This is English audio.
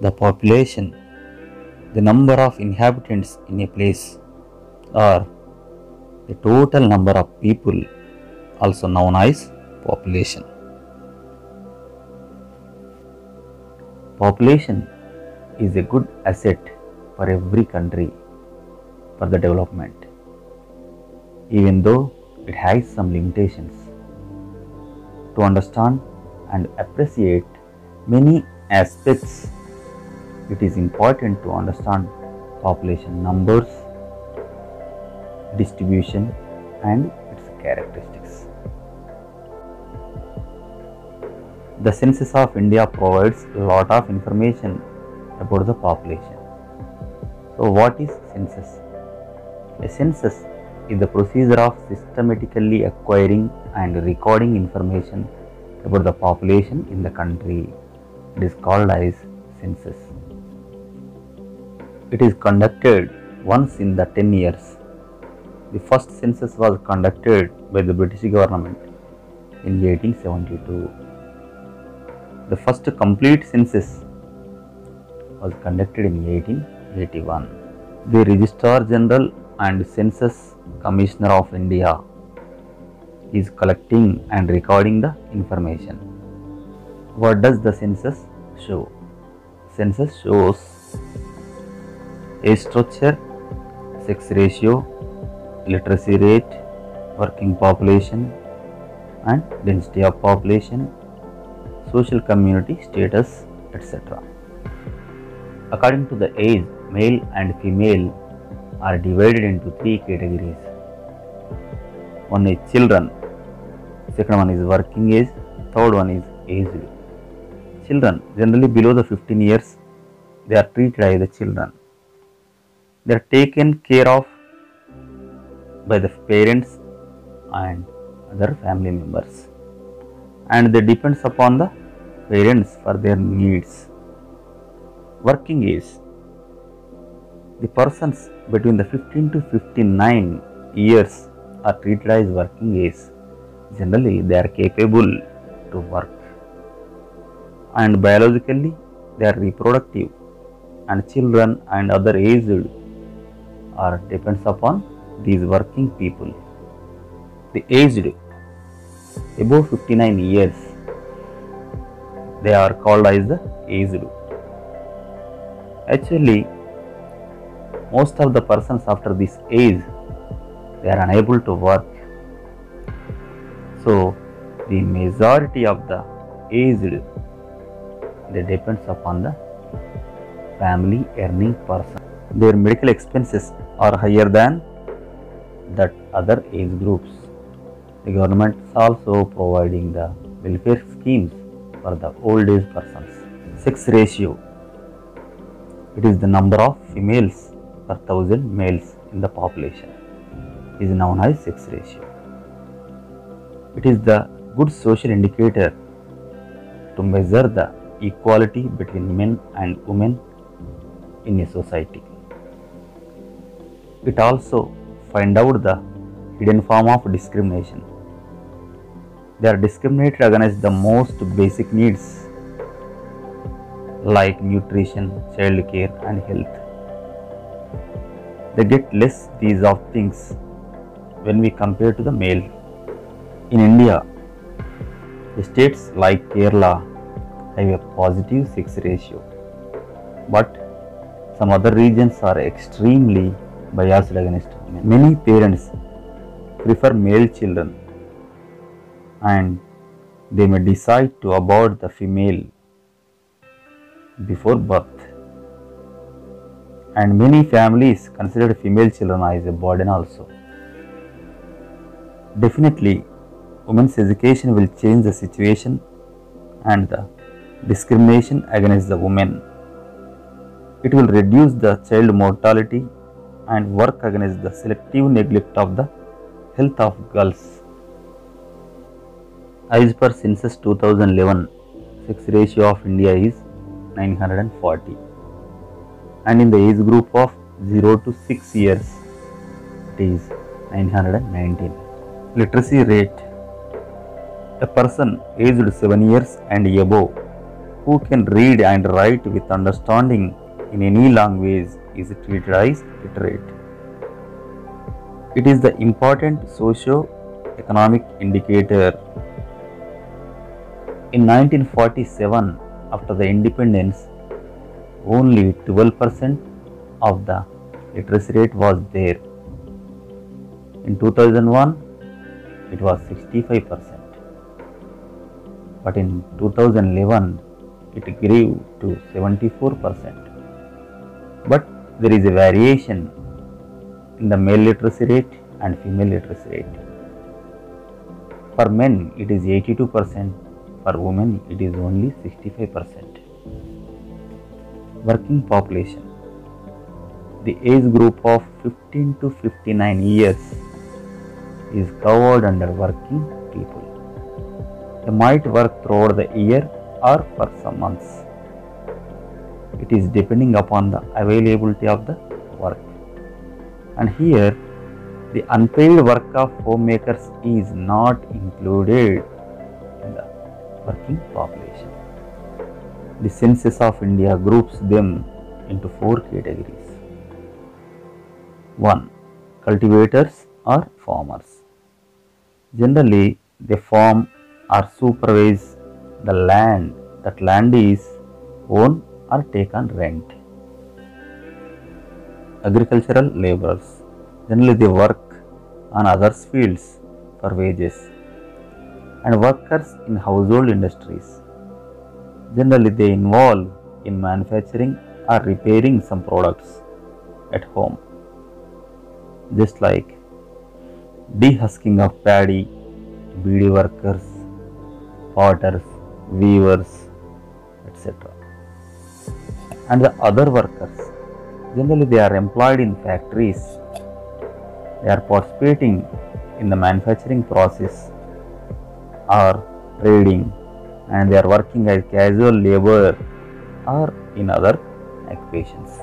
The population, the number of inhabitants in a place, or the total number of people, also known as population. Population is a good asset for every country for the development, even though it has some limitations. To understand and appreciate many aspects, it is important to understand population numbers, distribution, and its characteristics. The Census of India provides a lot of information about the population. So, what is census? A census is the procedure of systematically acquiring and recording information about the population in the country. It is called as census. It is conducted once in the 10 years. The first census was conducted by the British government in 1872. The first complete census was conducted in 1881. The Registrar General and Census Commissioner of India is collecting and recording the information. What does the census show? Census shows age structure, sex ratio, literacy rate, working population and density of population, social community status, etc. According to the age, male and female are divided into three categories. One is children, second one is working age, third one is aged. Children, generally below the 15 years, they are treated as the children. They are taken care of by the parents and other family members, and they depend upon the parents for their needs. Working age, the persons between the 15 to 59 years are treated as working age. Generally, they are capable to work, and biologically they are reproductive, and children and other aged are depends upon these working people. The aged above 59 years, they are called as the aged. Actually, most of the persons after this age, they are unable to work. So, the majority of the aged, they depends upon the family earning person. Their medical expenses are higher than that other age groups. The government is also providing the welfare schemes for the old age persons. Sex ratio, it is the number of females per thousand males in the population, is known as sex ratio. It is the good social indicator to measure the equality between men and women in a society. It also finds out the hidden form of discrimination. They are discriminated against the most basic needs like nutrition, child care and health. They get less these of things when we compare to the male. In India, the states like Kerala have a positive sex ratio, but some other regions are extremely biased against women. Many parents prefer male children, and they may decide to abort the female before birth. And many families consider female children as a burden also. Definitely, women's education will change the situation and the discrimination against the women. It will reduce the child mortality and work against the selective neglect of the health of girls. As per Census 2011, sex ratio of India is 940, and in the age group of 0 to 6 years, it is 919. Literacy rate, a person aged 7 years and above who can read and write with understanding in any language is treated as literate. It is the important socio-economic indicator. In 1947, after the independence, only 12% of the literacy rate was there. In 2001, it was 65%. But in 2011, it grew to 74%. But there is a variation in the male literacy rate and female literacy rate. For men, it is 82%. For women, it is only 65%. Working population. The age group of 15 to 59 years is covered under working people. They might work throughout the year or for some months. It is depending upon the availability of the work. And here, the unpaid work of homemakers is not included in the working population. The census of India groups them into 4 categories. 1. Cultivators or farmers. Generally, they farm or supervise the land. That land is owned or taken rent. Agricultural laborers. Generally, they work on others' fields for wages. And workers in household industries. Generally, they involve in manufacturing or repairing some products at home, just like dehusking of paddy, beedi workers, potters, weavers, etc. And the other workers, generally they are employed in factories, they are participating in the manufacturing process or trading, and they are working as casual labor or in other occupations.